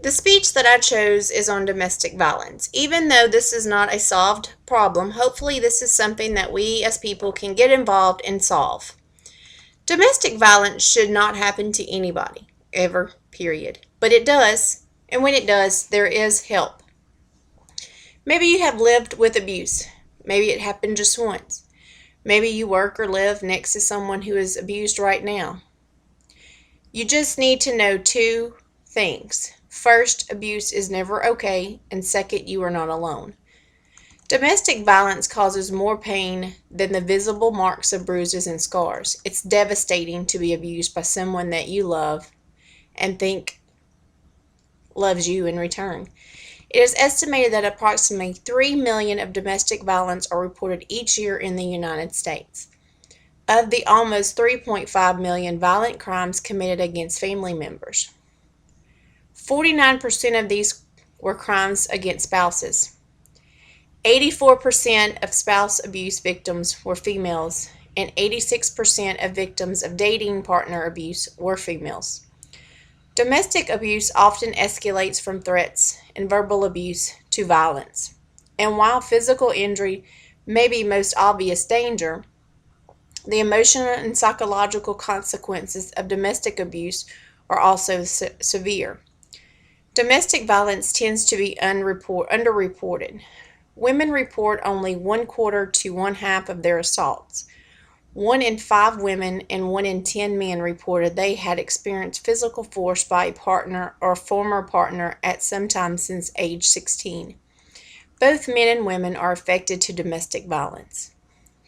The speech that I chose is on domestic violence. Even though this is not a solved problem, hopefully this is something that we as people can get involved and solve. Domestic violence should not happen to anybody, ever, period. But it does, and when it does, there is help. Maybe you have lived with abuse. Maybe it happened just once. Maybe you work or live next to someone who is abused right now. You just need to know two things. First, abuse is never okay, and second, you are not alone. Domestic violence causes more pain than the visible marks of bruises and scars. It's devastating to be abused by someone that you love and think loves you in return. It is estimated that approximately 3 million of domestic violence are reported each year in the United States. Of the almost 3.5 million violent crimes committed against family members, 49% of these were crimes against spouses. 84% of spouse abuse victims were females, and 86% of victims of dating partner abuse were females. Domestic abuse often escalates from threats and verbal abuse to violence. And while physical injury may be most obvious danger, the emotional and psychological consequences of domestic abuse are also severe. Domestic violence tends to be underreported. Women report only 1/4 to 1/2 of their assaults. 1 in 5 women and 1 in 10 men reported they had experienced physical force by a partner or former partner at some time since age 16. Both men and women are affected to domestic violence.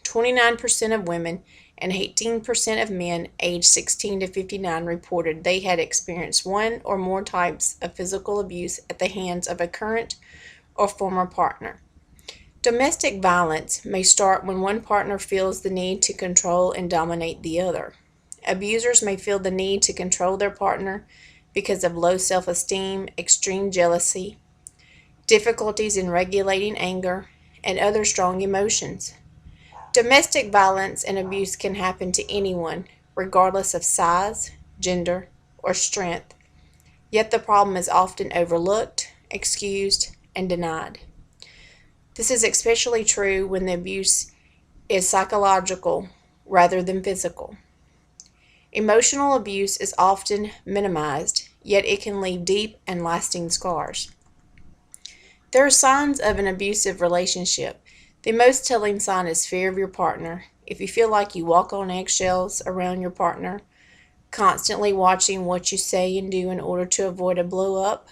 29% of women and 18% of men aged 16 to 59 reported they had experienced one or more types of physical abuse at the hands of a current or former partner. Domestic violence may start when one partner feels the need to control and dominate the other. Abusers may feel the need to control their partner because of low self-esteem, extreme jealousy, difficulties in regulating anger, and other strong emotions. Domestic violence and abuse can happen to anyone, regardless of size, gender, or strength. Yet the problem is often overlooked, excused, and denied. This is especially true when the abuse is psychological rather than physical. Emotional abuse is often minimized, yet it can leave deep and lasting scars. There are signs of an abusive relationship. The most telling sign is fear of your partner. If you feel like you walk on eggshells around your partner, constantly watching what you say and do in order to avoid a blow up,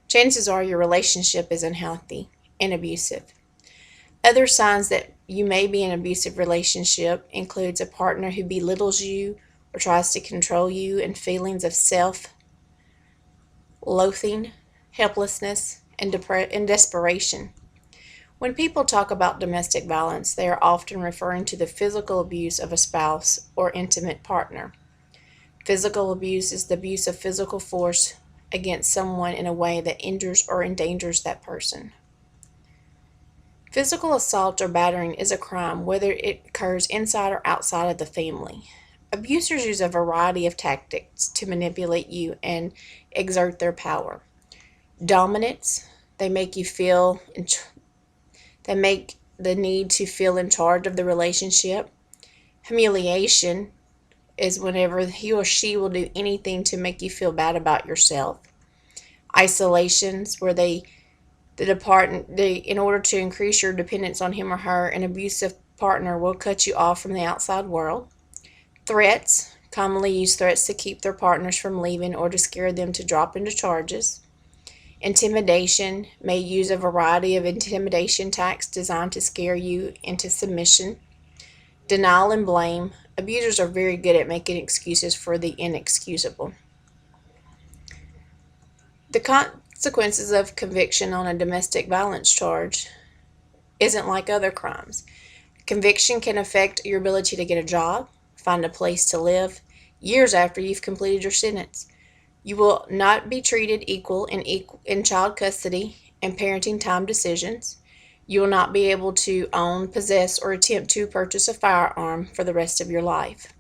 chances are your relationship is unhealthy and abusive. Other signs that you may be in an abusive relationship includes a partner who belittles you or tries to control you, and feelings of self-loathing, helplessness, and desperation. When people talk about domestic violence, they are often referring to the physical abuse of a spouse or intimate partner. Physical abuse is the abuse of physical force against someone in a way that injures or endangers that person. Physical assault or battering is a crime whether it occurs inside or outside of the family. Abusers use a variety of tactics to manipulate you and exert their power. Dominance, they make you feel they make the need to feel in charge of the relationship. Humiliation is whenever he or she will do anything to make you feel bad about yourself. Isolations, where in order to increase your dependence on him or her, an abusive partner will cut you off from the outside world. Threats, commonly use threats to keep their partners from leaving or to scare them to drop into charges. Intimidation, may use a variety of intimidation tactics designed to scare you into submission. Denial and blame, abusers are very good at making excuses for the inexcusable. The consequences of conviction on a domestic violence charge isn't like other crimes. Conviction can affect your ability to get a job, find a place to live, years after you've completed your sentence. You will not be treated equal in child custody and parenting time decisions. You will not be able to own, possess, or attempt to purchase a firearm for the rest of your life.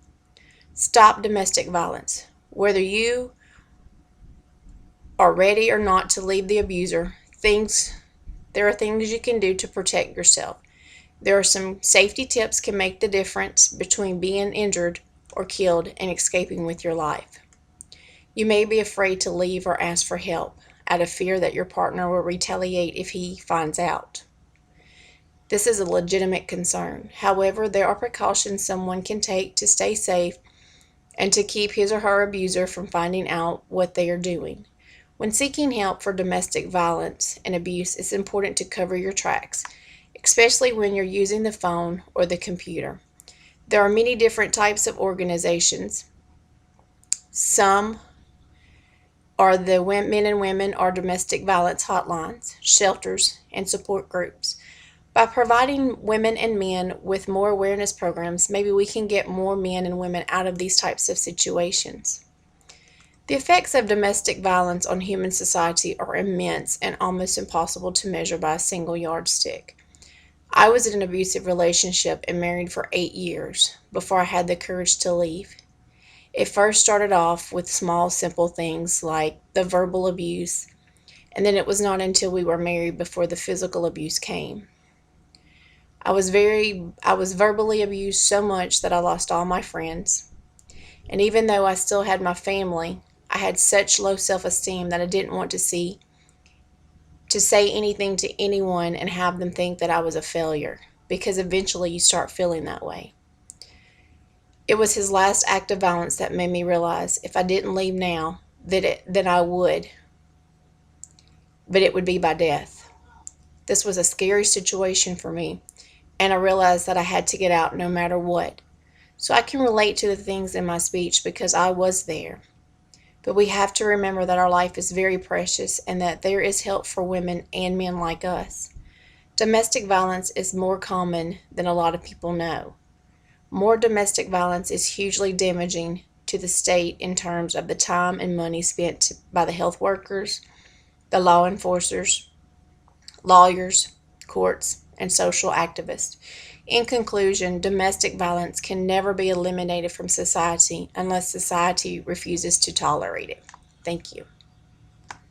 Stop domestic violence. Whether you are ready or not to leave the abuser, there are things you can do to protect yourself. There are some safety tips can make the difference between being injured or killed and escaping with your life. You may be afraid to leave or ask for help out of fear that your partner will retaliate if he finds out. This is a legitimate concern. However, there are precautions someone can take to stay safe and to keep his or her abuser from finding out what they are doing. When seeking help for domestic violence and abuse, it's important to cover your tracks, especially when you're using the phone or the computer. There are many different types of organizations. Some are the men and women or domestic violence hotlines, shelters, and support groups. By providing women and men with more awareness programs, maybe we can get more men and women out of these types of situations. The effects of domestic violence on human society are immense and almost impossible to measure by a single yardstick. I was in an abusive relationship and married for 8 years before I had the courage to leave. It first started off with small, simple things like the verbal abuse, and then it was not until we were married before the physical abuse came. I was verbally abused so much that I lost all my friends. And even though I still had my family, I had such low self-esteem that I didn't want to say anything to anyone and have them think that I was a failure, because eventually you start feeling that way. It was his last act of violence that made me realize if I didn't leave now, then I would, but it would be by death. This was a scary situation for me, and I realized that I had to get out no matter what. So I can relate to the things in my speech because I was there. But we have to remember that our life is very precious and that there is help for women and men like us. Domestic violence is more common than a lot of people know. More domestic violence is hugely damaging to the state in terms of the time and money spent by the health workers, the law enforcers, lawyers, courts, and social activists. In conclusion, domestic violence can never be eliminated from society unless society refuses to tolerate it. Thank you.